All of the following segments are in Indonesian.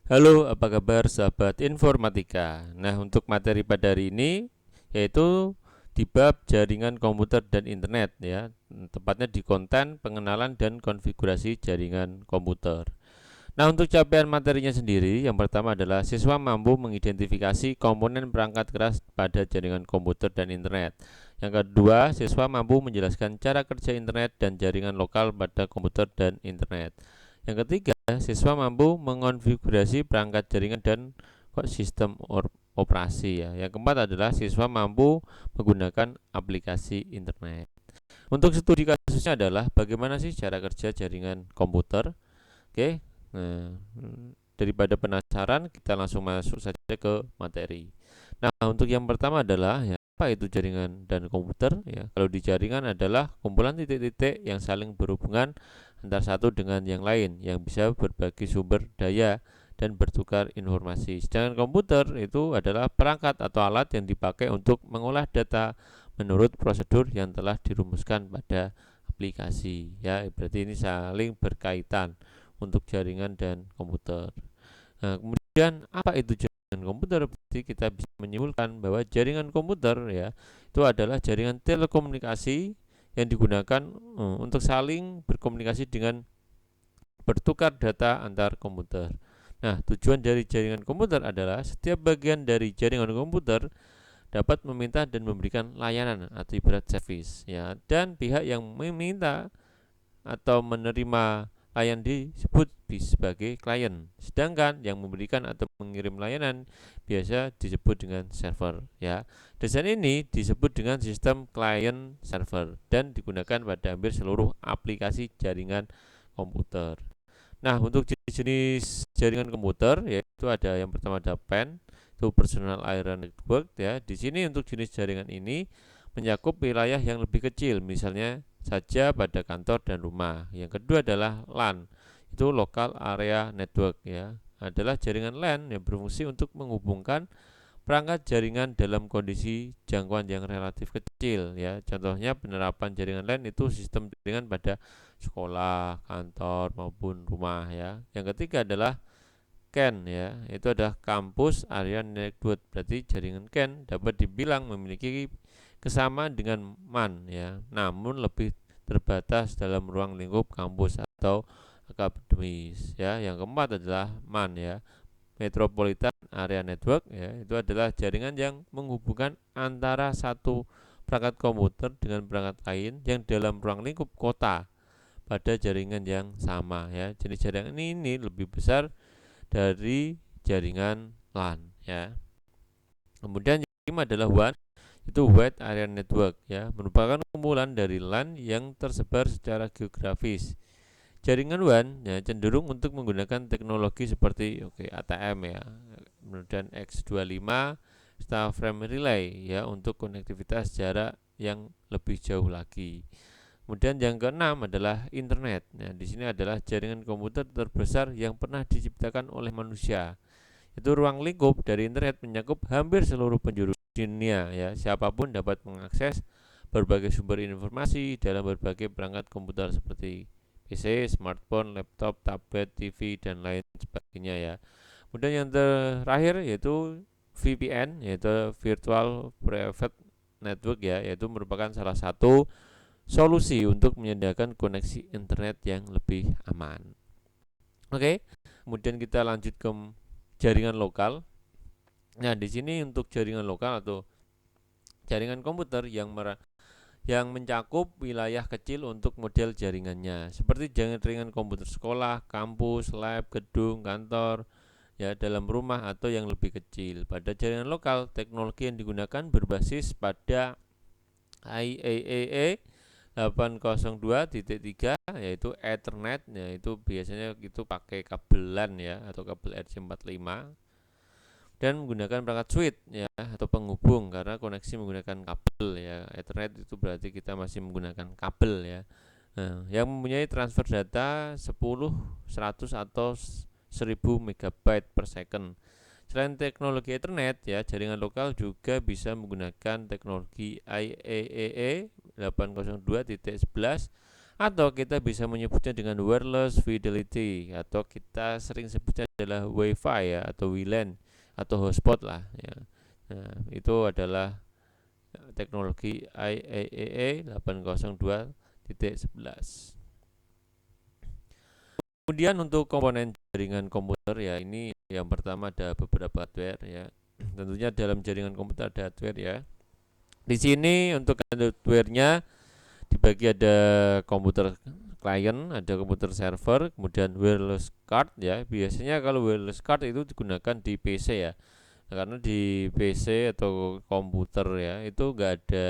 Halo, apa kabar sahabat informatika? Nah, untuk materi pada hari ini yaitu di bab jaringan komputer dan internet ya, tepatnya di konten pengenalan dan konfigurasi jaringan komputer. Nah, untuk capaian materinya sendiri, yang pertama adalah siswa mampu mengidentifikasi komponen perangkat keras pada jaringan komputer dan internet. Yang kedua, siswa mampu menjelaskan cara kerja internet dan jaringan lokal pada komputer dan internet. Yang ketiga, siswa mampu mengonfigurasi perangkat jaringan dan sistem operasi ya. Yang keempat adalah siswa mampu menggunakan aplikasi internet. Untuk studi kasusnya adalah bagaimana sih cara kerja jaringan komputer. Oke. Nah, daripada penasaran, kita langsung masuk saja ke materi. Nah, untuk yang pertama adalah ya, apa itu jaringan dan komputer ya. Kalau di jaringan adalah kumpulan titik-titik yang saling berhubungan antara satu dengan yang lain yang bisa berbagi sumber daya dan bertukar informasi. Sedangkan komputer itu adalah perangkat atau alat yang dipakai untuk mengolah data menurut prosedur yang telah dirumuskan pada aplikasi ya. Berarti ini saling berkaitan untuk jaringan dan komputer. Nah, kemudian apa itu jaringan komputer? Berarti kita bisa menyimpulkan bahwa jaringan komputer ya itu adalah jaringan telekomunikasi yang digunakan untuk saling berkomunikasi dengan bertukar data antar komputer. Nah, tujuan dari jaringan komputer adalah setiap bagian dari jaringan komputer dapat meminta dan memberikan layanan atau ibarat service ya, dan pihak yang meminta atau menerima layanan disebut sebagai klien. Sedangkan yang memberikan atau mengirim layanan biasa disebut dengan server ya. Desain ini disebut dengan sistem client server dan digunakan pada hampir seluruh aplikasi jaringan komputer. Nah, untuk jenis-jenis jaringan komputer yaitu ada yang pertama ada PAN, itu Personal Area Network ya. Di sini untuk jenis jaringan ini mencakup wilayah yang lebih kecil, misalnya saja pada kantor dan rumah. Yang kedua adalah LAN, itu Local Area Network ya. Adalah jaringan LAN yang berfungsi untuk menghubungkan perangkat jaringan dalam kondisi jangkauan yang relatif kecil ya. Contohnya penerapan jaringan LAN itu sistem jaringan pada sekolah, kantor maupun rumah ya. Yang ketiga adalah CAN ya, itu adalah Campus Area Network. Berarti jaringan CAN dapat dibilang memiliki kesamaan dengan MAN ya, namun lebih terbatas dalam ruang lingkup kampus atau akademis ya. Yang keempat adalah MAN ya, Metropolitan Area Network ya, itu adalah jaringan yang menghubungkan antara satu perangkat komputer dengan perangkat lain yang dalam ruang lingkup kota pada jaringan yang sama ya. Jenis jaringan ini lebih besar dari jaringan LAN ya. Kemudian yang kelima adalah WAN, itu Wide Area Network ya, merupakan kumpulan dari LAN yang tersebar secara geografis. Jaringan WAN ya, cenderung untuk menggunakan teknologi seperti ATM ya, kemudian X25 Star Frame Relay ya untuk konektivitas jarak yang lebih jauh lagi. Kemudian yang keenam adalah internet. Nah, di sini adalah jaringan komputer terbesar yang pernah diciptakan oleh manusia. Itu ruang lingkup dari internet mencakup hampir seluruh penjuru dunia ya. Siapapun dapat mengakses berbagai sumber informasi dalam berbagai perangkat komputer seperti PC, smartphone, laptop, tablet, TV dan lain sebagainya ya. Kemudian yang terakhir yaitu VPN, yaitu Virtual Private Network ya, yaitu merupakan salah satu solusi untuk menyediakan koneksi internet yang lebih aman. Oke, kemudian kita lanjut ke jaringan lokal. Nah, di sini untuk jaringan lokal atau jaringan komputer yang mencakup wilayah kecil untuk model jaringannya, seperti jaringan komputer sekolah, kampus, lab, gedung, kantor, ya dalam rumah atau yang lebih kecil. Pada jaringan lokal, teknologi yang digunakan berbasis pada IEEE 802.3 yaitu Ethernet, yaitu biasanya itu pakai kabel LAN ya atau kabel RJ45 dan menggunakan perangkat switch ya atau penghubung karena koneksi menggunakan kabel ya. Ethernet itu berarti kita masih menggunakan kabel ya. Nah, yang mempunyai transfer data 10, 100 atau 1000 megabyte per second. Selain teknologi Ethernet ya, jaringan lokal juga bisa menggunakan teknologi IEEE 802.11 Atau kita bisa menyebutnya dengan wireless fidelity, atau kita sering sebutnya adalah WiFi ya, atau WLAN atau hotspot lah ya. Nah, itu adalah teknologi IEEE 802.11. Kemudian untuk komponen jaringan komputer ya, ini yang pertama ada beberapa hardware ya. Tentunya dalam jaringan komputer ada hardware ya. Di sini untuk hardware-nya dibagi ada komputer client, ada komputer server, kemudian wireless card ya. Biasanya kalau wireless card itu digunakan di PC ya. Nah, karena di PC atau komputer ya itu nggak ada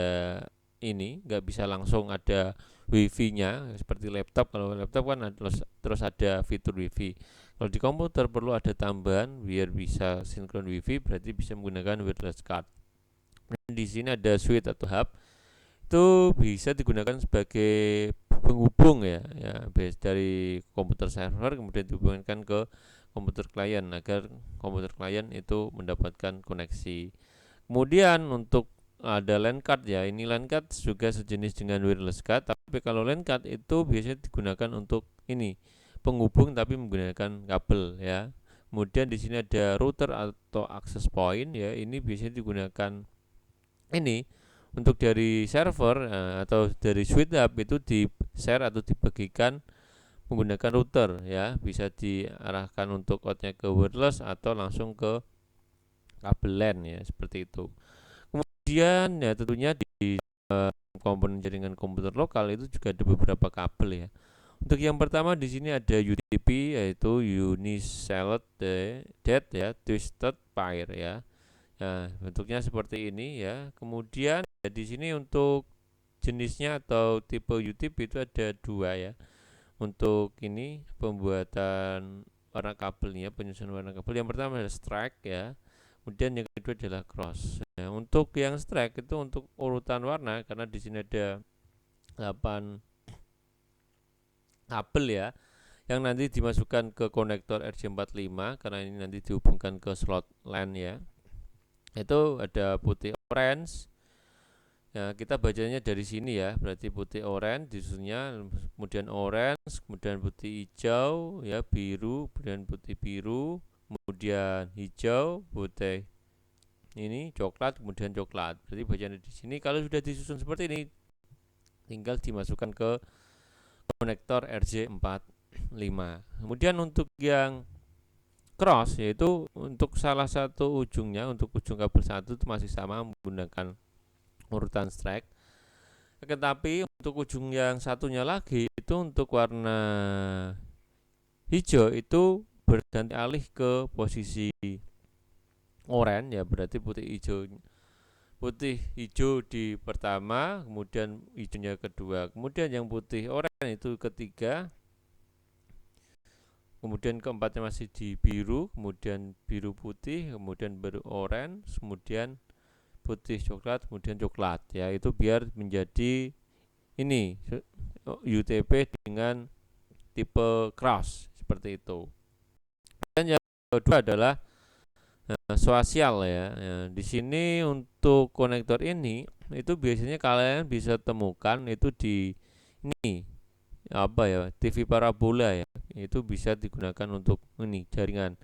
ini, nggak bisa langsung ada wifi-nya seperti laptop. Kalau laptop kan terus ada fitur wifi. Kalau di komputer perlu ada tambahan biar bisa sinkron wifi, berarti bisa menggunakan wireless card. Dan di sini ada switch atau hub, itu bisa digunakan sebagai penghubung ya, dari komputer server kemudian dihubungkan ke komputer klien agar komputer klien itu mendapatkan koneksi. Kemudian untuk ada LAN card ya, ini LAN card juga sejenis dengan wireless card, tapi kalau LAN card itu biasanya digunakan untuk ini penghubung tapi menggunakan kabel ya. Kemudian di sini ada router atau access point ya, ini biasanya digunakan ini untuk dari server atau dari switch hub itu di share atau dibagikan menggunakan router ya, bisa diarahkan untuk outnya ke wireless atau langsung ke kabel LAN ya, seperti itu. Kemudian ya tentunya di komponen jaringan komputer lokal itu juga ada beberapa kabel ya. Untuk yang pertama di sini ada UDP, yaitu Unisolid Dead ya, Twisted Pair ya. Nah, bentuknya seperti ini ya. Kemudian ya, di sini untuk jenisnya atau tipe UTP itu ada dua ya. Untuk ini pembuatan warna kabelnya, penyusunan warna kabel. Yang pertama adalah strike ya. Kemudian yang kedua adalah cross. Nah, untuk yang strike itu untuk urutan warna, karena di sini ada 8 kabel ya, yang nanti dimasukkan ke konektor RJ45 karena ini nanti dihubungkan ke slot LAN ya. Itu ada putih orange. Ya, kita bacanya dari sini ya, berarti putih orange disusunnya, kemudian orange, kemudian putih hijau, ya biru, kemudian putih biru, kemudian hijau, putih ini coklat, kemudian coklat. Berarti bacanya di sini. Kalau sudah disusun seperti ini, tinggal dimasukkan ke konektor RJ45. Kemudian untuk yang cross yaitu untuk salah satu ujungnya, untuk ujung kabel satu itu masih sama menggunakan urutan strike. Tetapi untuk ujung yang satunya lagi itu untuk warna hijau itu berganti alih ke posisi oranye ya, berarti putih hijau di pertama, kemudian hijaunya kedua, kemudian yang putih oranye itu ketiga, kemudian keempatnya masih di biru, kemudian biru putih, kemudian baru oranye, kemudian putih coklat, kemudian coklat ya, itu biar menjadi ini UTP dengan tipe cross seperti itu. Dan yang kedua adalah swasial ya. Di sini untuk konektor ini itu biasanya kalian bisa temukan itu di ini apa ya, TV parabola ya. Itu bisa digunakan untuk ini jaringan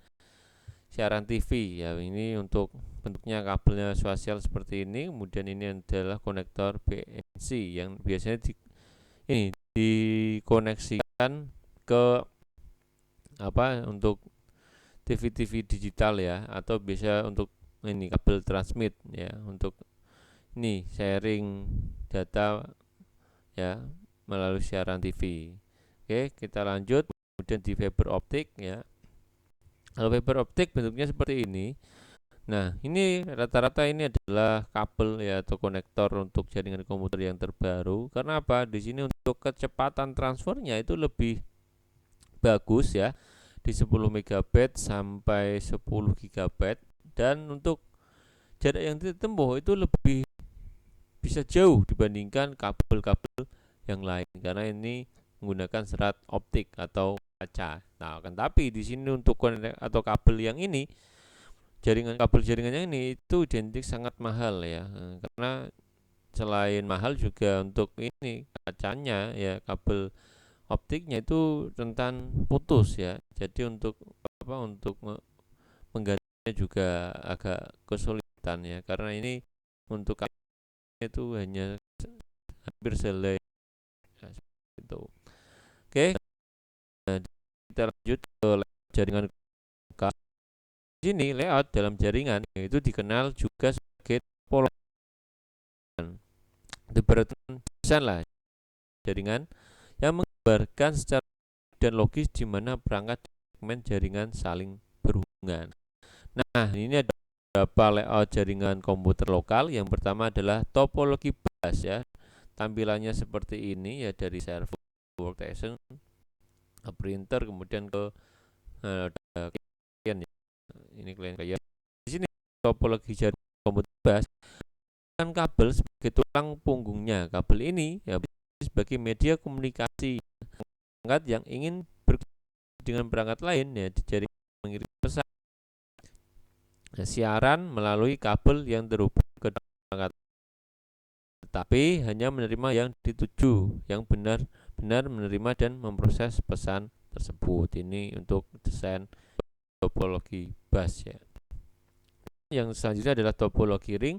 siaran TV ya. Ini untuk bentuknya kabelnya swasial seperti ini. Kemudian ini adalah konektor BNC yang biasanya ini dikoneksikan ke apa untuk TV-TV digital ya, atau biasa untuk ini kabel transmit ya, untuk ini sharing data ya melalui siaran TV. Oke, kita lanjut. Kemudian di fiber optik ya. Kalau fiber optik bentuknya seperti ini. Nah, ini rata-rata ini adalah kabel ya atau konektor untuk jaringan komputer yang terbaru. Karena apa? Di sini untuk kecepatan transfernya itu lebih bagus ya, di 10 MB sampai 10 GB, dan untuk jarak yang ditempuh itu lebih bisa jauh dibandingkan kabel-kabel yang lain karena ini menggunakan serat optik atau kaca. Nah, kan tapi di sini untuk konek atau kabel yang ini, kabel jaringannya ini itu identik sangat mahal ya, karena selain mahal juga untuk ini kacanya ya, kabel optiknya itu rentan putus ya. Jadi untuk menggantinya juga agak kesulitan ya, karena ini untuk kabelnya itu hanya hampir selai. Nah, seperti itu. Oke, nah, kita lanjut ke jaringan lokal. Di sini layout dalam jaringan itu dikenal juga sebagai topologi. Itu berarti lah jaringan yang menggambarkan secara dan logis di mana perangkat segmen jaringan saling berhubungan. Nah, ini ada beberapa layout jaringan komputer lokal. Yang pertama adalah topologi bus ya. Tampilannya seperti ini ya, dari server, workstation, printer, kemudian ke klien ya. Ini klien kayak di sini topologi jaringan komputer bus kan kabel sebagai tulang punggungnya. Kabel ini ya sebagai media komunikasi perangkat yang ingin dengan perangkat lain ya, di jaringan mengirim pesan siaran melalui kabel yang terhubung ke perangkat, tetapi hanya menerima yang dituju, yang benar-benar menerima dan memproses pesan tersebut. Ini untuk desain topologi bus ya. Yang selanjutnya adalah topologi ring.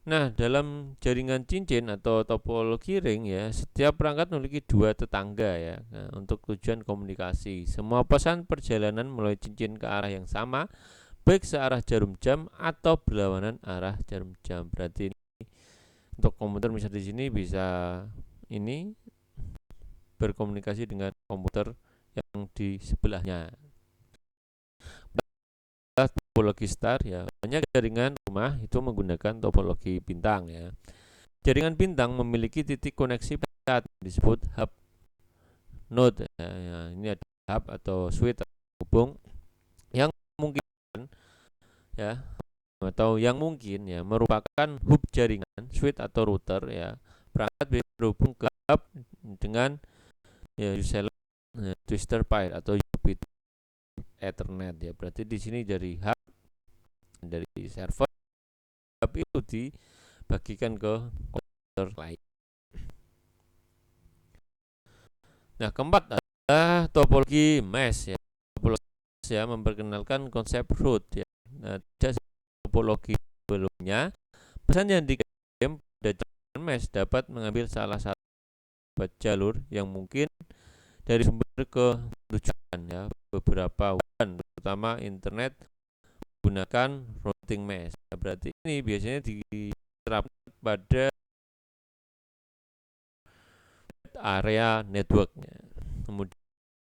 Nah, dalam jaringan cincin atau topologi ring ya, setiap perangkat memiliki dua tetangga ya. Nah, untuk tujuan komunikasi, semua pesan perjalanan melalui cincin ke arah yang sama, baik searah jarum jam atau berlawanan arah jarum jam. Berarti ini untuk komputer misalnya di sini bisa ini berkomunikasi dengan komputer yang di sebelahnya. Topologi star ya, banyak jaringan rumah itu menggunakan topologi bintang ya. Jaringan bintang memiliki titik koneksi pusat disebut hub node ya. Ini ada hub atau switch hubung yang mungkin ya, atau yang mungkin ya merupakan hub jaringan, switch atau router ya. Perangkat bisa berhubung ke hub dengan ya reseller twister pair atau UPT Ethernet ya. Berarti di sini dari hub, dari server, hub itu dibagikan ke komputer lain. Nah, keempat adalah topologi mesh ya. Topologi mesh ya memperkenalkan konsep root ya. Nah, tidak topologi sebelumnya, pesan yang dikirim pada jaringan mesh dapat mengambil salah satu jalur yang mungkin dari sumber ke tujuan ya. Beberapa WAN terutama internet menggunakan routing mesh. Nah, berarti ini biasanya diterapkan pada area networknya. Kemudian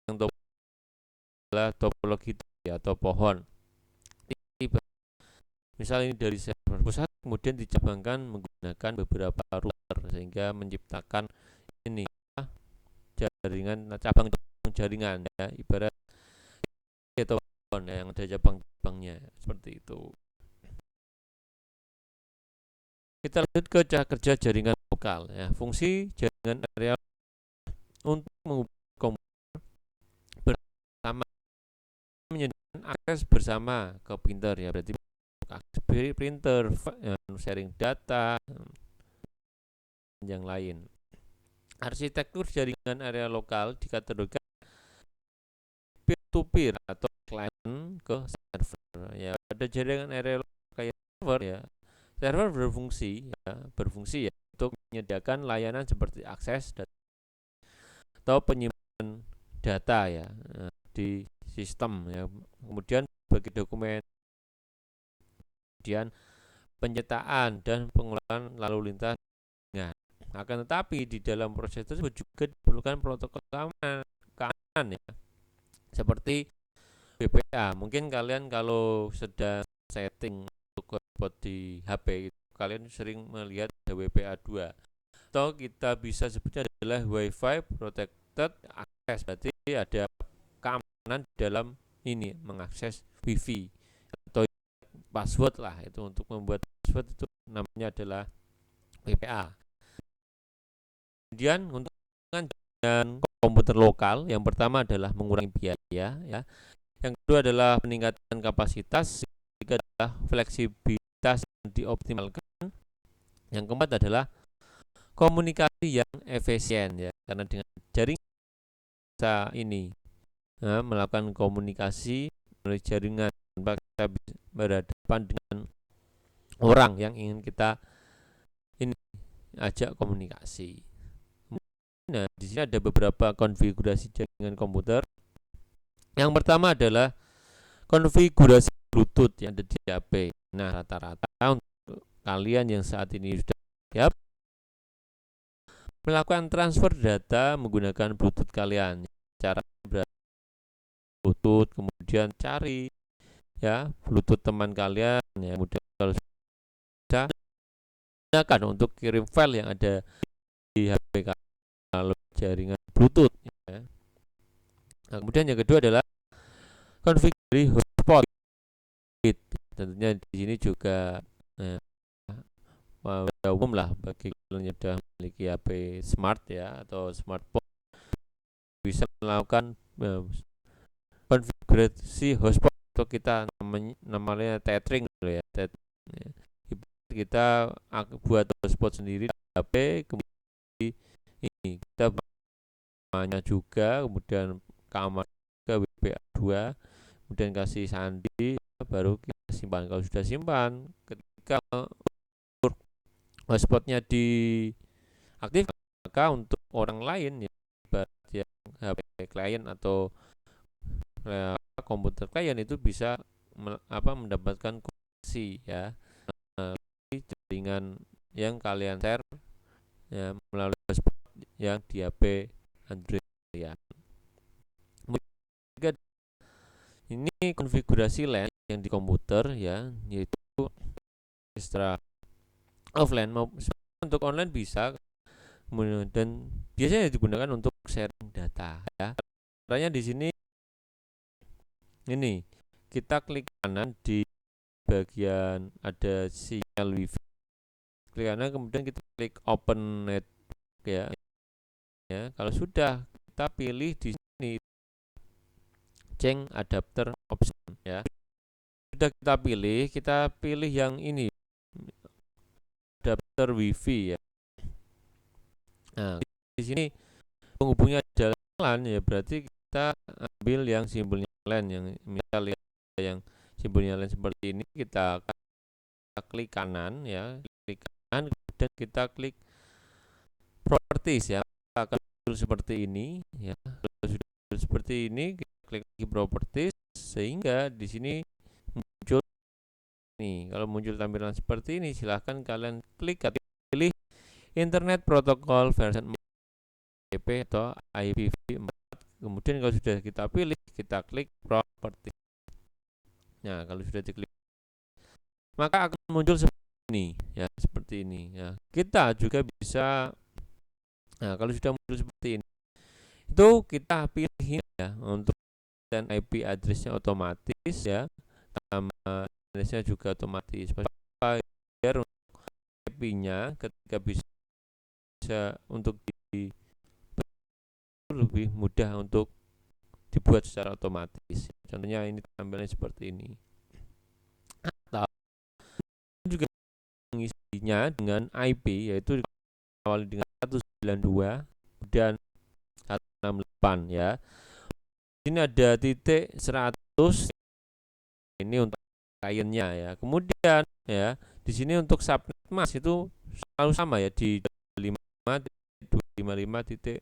yang adalah topologi atau pohon. Misal ini dari server pusat kemudian dicabangkan menggunakan beberapa router sehingga menciptakan ini jaringan cabang jaringan ya, ibarat pohon ya, yang ada cabang-cabangnya seperti itu. Kita lanjut ke cara kerja jaringan lokal ya. Fungsi jaringan area untuk menghubungkan komputer bersama, menyediakan akses bersama ke printer ya, berarti akses printer, sharing data, yang lain. Arsitektur jaringan area lokal dikategorikan peer-to-peer atau client ke server ya. Pada jaringan area lokal kayak server ya, server berfungsi ya untuk menyediakan layanan seperti akses data atau penyimpanan data ya di sistem ya, kemudian bagi dokumen, kemudian pencetaan dan pengolahan lalu lintas. Nah, akan tetapi di dalam proses tersebut juga diperlukan protokol keamanan ya, seperti BPA. Mungkin kalian kalau sedang setting untuk hotspot di HP kalian sering melihat ada WPA 2, atau kita bisa sebutnya adalah Wi-Fi protected access. Berarti ada keamanan dalam ini mengakses Wi-Fi atau password lah, itu untuk membuat password itu namanya adalah WPA. Kemudian untuk dengan komputer lokal, yang pertama adalah mengurangi biaya ya. Yang kedua adalah peningkatan kapasitas, ketiga adalah fleksibilitas yang dioptimalkan, Yang keempat adalah komunikasi yang efisien ya, karena dengan jaringan ini melakukan komunikasi melalui jaringan tanpa kita berhadapan dengan orang yang ingin kita ini ajak komunikasi. Nah, di sini ada beberapa konfigurasi jaringan komputer. Yang pertama adalah konfigurasi Bluetooth yang ada di HP. Nah, rata-rata untuk kalian yang saat ini sudah siap melakukan transfer data menggunakan Bluetooth kalian. Cara Bluetooth, kemudian cari ya Bluetooth teman kalian ya, kemudian kalau sudah gunakan untuk kirim file yang ada di HP kalian melalui jaringan Bluetooth ya. Nah, kemudian yang kedua adalah konfigurasi hotspot. Tentunya di sini juga umum lah bagi kalian yang sudah memiliki HP smart ya atau smartphone, bisa melakukan konfigurasi hotspot atau kita namanya tethering ya. Kita buat hotspot sendiri di HP, kemudian ini kita namanya juga, kemudian kamar ke WPA2, kemudian kasih sandi, baru kita simpan. Kalau sudah simpan, ketika hotspotnya diaktifkan, maka untuk orang lain yang HP klien atau komputer klien itu bisa mendapatkan koneksi ya jaringan yang kalian share ya, melalui hotspot yang di HP Android ya. Ini konfigurasi LAN yang di komputer ya, yaitu secara offline untuk online bisa, dan biasanya digunakan untuk sharing data ya. Caranya di sini ini kita klik kanan di bagian ada sinyal wifi, klik kanan kemudian kita klik open network ya. Kalau sudah kita pilih di sini change adapter option ya. Sudah kita pilih yang ini adapter wifi ya. Nah, di sini penghubungnya adalah LAN ya, berarti kita ambil yang simbolnya LAN, yang misalnya yang simbolnya LAN seperti ini, kita klik kanan ya, klik kanan kemudian kita klik properties ya, akan seperti ini ya. Sudah seperti ini, kita klik lagi properties sehingga di sini muncul nih. Kalau muncul tampilan seperti ini, silahkan kalian klik atau pilih Internet Protocol version IP atau IPv4. Kemudian kalau sudah kita pilih, kita klik property. Nah, kalau sudah diklik, maka akan muncul seperti ini ya, seperti ini ya. Kita juga bisa, nah kalau sudah muncul seperti ini, itu kita pilih ya untuk dan IP address-nya otomatis ya, nama address-nya juga otomatis. Biar IP-nya ketika bisa untuk lebih mudah untuk dibuat secara otomatis. Contohnya ini tampilannya seperti ini. Atau juga mengisinya dengan IP, yaitu awal dengan 192 dan 168 ya. Ini ada titik 100, ini untuk kliennya ya. Kemudian ya, di sini untuk subnet mask itu selalu sama ya, di 255.255.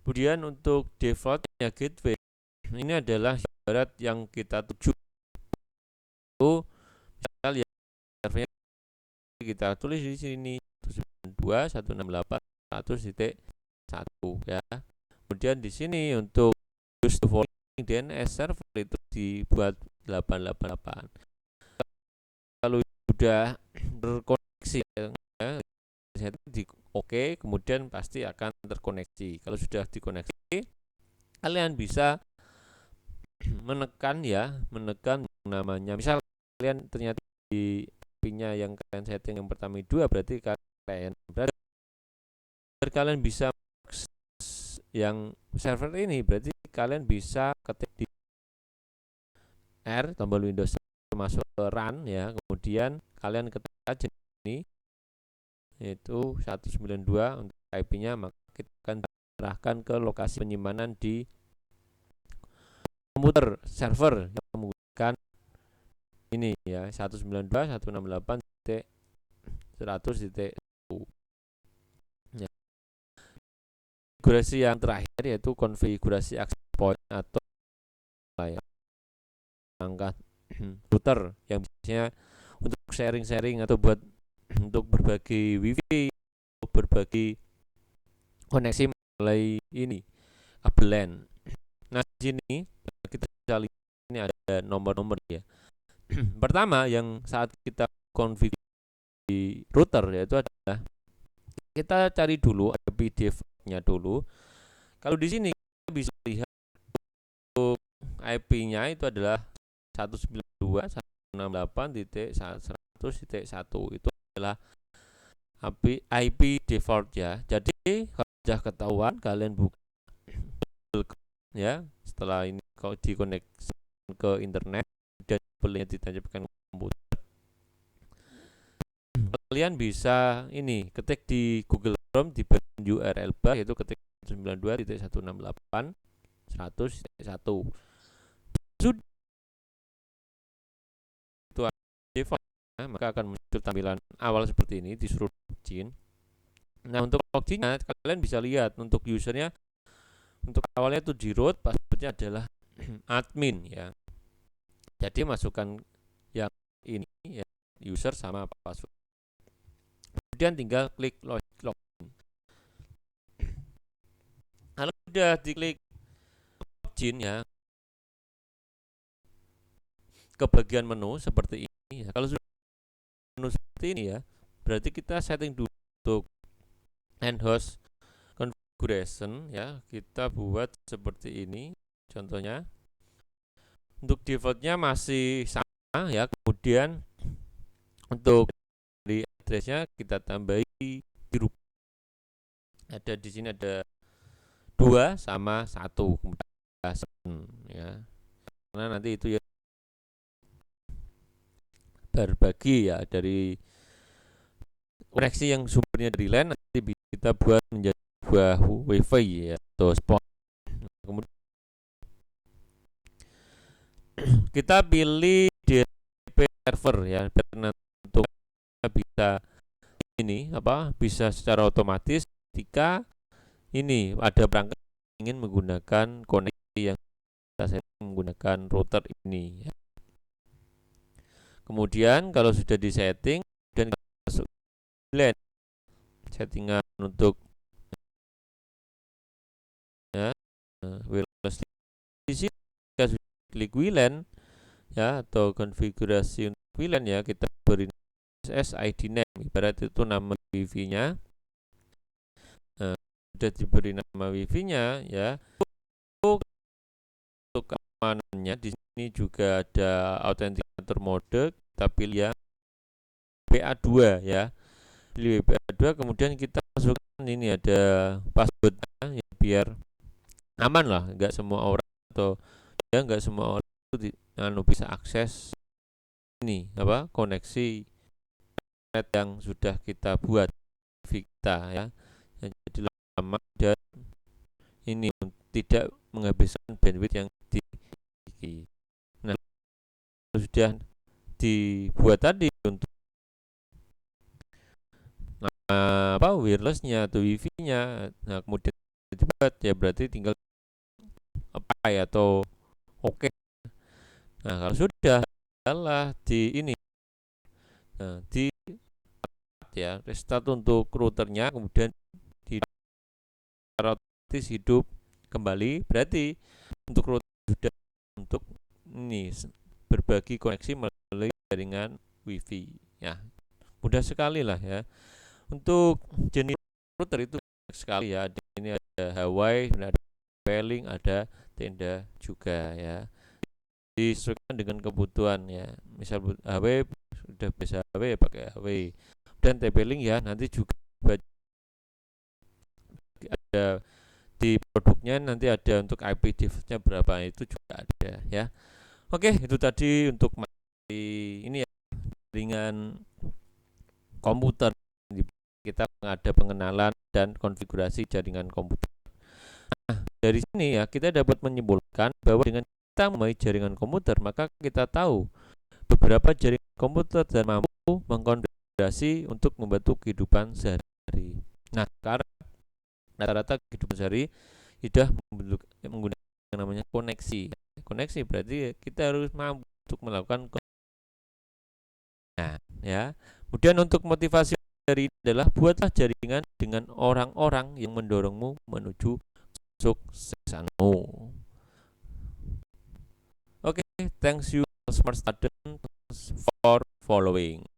Kemudian untuk defaultnya gateway ini adalah ibarat yang kita tuju. Misal ya servernya kita tulis di sini 192.168.100.1 ya. Kemudian di sini untuk use the following DNS server itu dibuat 888. Kalau sudah terkoneksi ya, di oke, kemudian pasti akan terkoneksi. Kalau sudah dikoneksi, kalian bisa menekan namanya. Misal kalian ternyata di IP-nya yang kalian setting yang pertama 2, berarti kalian bisa yang server ini, berarti kalian bisa ketik di R tombol Windows masuk ke run ya, kemudian kemudian kalian ketik aja ini yaitu 192 untuk IP-nya, maka kita akan serahkan ke lokasi penyimpanan di komputer server yang menggunakan ini ya 192.168.100.1. Ya. Konfigurasi yang terakhir yaitu konfigurasi access point atau angka router yang biasanya untuk sharing-sharing atau buat untuk berbagi wifi, berbagi koneksi melalui ini kabel LAN. Nah di sini kita bisa lihat ini ada nomor-nomor ya. Pertama yang saat kita konfigurasi di router yaitu adalah kita cari dulu IP default-nya dulu. Kalau di sini kita bisa lihat untuk IP-nya itu adalah 192.168.100.1 itu adalah IP default ya. Jadi kalau sudah ketahuan kalian buka ya, setelah ini kalau dikoneksi ke internet dan kabelnya ditancapkan ke komputer, kalian bisa ini ketik di Google Chrome di bagian URL bar yaitu ketik 92.168.100.1. Sudah itu default, maka akan muncul tampilan awal seperti ini disuruh login. Nah untuk loginnya kalian bisa lihat untuk usernya, untuk awalnya itu di root, passwordnya adalah admin ya. Jadi masukkan yang ini ya, user sama password. Kemudian tinggal klik login. Kalau sudah diklik login ya, ke bagian menu seperti ini ya. Kalau sudah menu seperti ini ya, berarti kita setting dulu untuk end-host configuration ya. Kita buat seperti ini contohnya. Untuk defaultnya masih sama ya. Kemudian untuk di addressnya kita tambahi biru. Ada di sini ada 2 sama 1 ya. Karena nanti itu ya berbagi ya dari koneksi yang sumbernya dari LAN nanti kita buat menjadi sebuah WiFi ya atau spot. Kemudian kita pilih DHCP server ya, untuk bisa ini bisa secara otomatis ketika ini ada perangkat ingin menggunakan koneksi yang kita setting menggunakan router ini ya. Kemudian kalau sudah disetting dan masuk LAN settingan untuk ya wireless di sini kita sudah klik WLAN ya atau konfigurasi untuk WLAN ya, kita beri SSID name ibarat itu nama wifi-nya. Nah, sudah diberi nama wifi-nya ya. Untuk keamanannya di sini juga ada authenticator mode, kita pilih yang WPA2 ya. Pilih WPA2 kemudian kita masukkan ini ada passwordnya ya, biar aman lah, enggak semua orang atau ya enggak semua orang itu bisa akses ini koneksi internet yang sudah kita buat kita ya. Jadi lama dan ini tidak menghabiskan bandwidth yang dimiliki. Nah, sudah dibuat tadi untuk wirelessnya atau wifi-nya. Nah, kemudian dibuat ya berarti tinggal apply atau oke. Nah, kalau sudah adalah di ini di ya restart untuk routernya, kemudian di otomatis hidup kembali, berarti untuk router sudah untuk ini berbagi koneksi melalui jaringan wifi ya. Mudah sekali lah ya. Untuk jenis router itu banyak sekali ya. Ini ada Huawei, ada Peling, ada Tenda juga ya. Disesuaikan dengan kebutuhan ya. Misal Huawei sudah bisa Huawei pakai Huawei. Dan TP-Link ya nanti juga ada di produknya, nanti ada untuk IP default-nya berapa itu juga ada ya. Oke, itu tadi untuk materi ini ya. jaringan komputer. Kita ada pengenalan dan konfigurasi jaringan komputer. Nah, dari sini ya kita dapat menyimpulkan bahwa dengan kita memiliki jaringan komputer, maka kita tahu beberapa jaringan komputer dan mampu mengkonfigurasi untuk membantu kehidupan sehari-hari. Nah, sekarang rata-rata kehidupan sehari sudah menggunakan yang namanya koneksi. Koneksi berarti kita harus mampu untuk melakukan nah, ya. Kemudian untuk motivasi dari ini adalah buatlah jaringan dengan orang-orang yang mendorongmu menuju kesuksesanmu. Oke, thanks you smart student for following.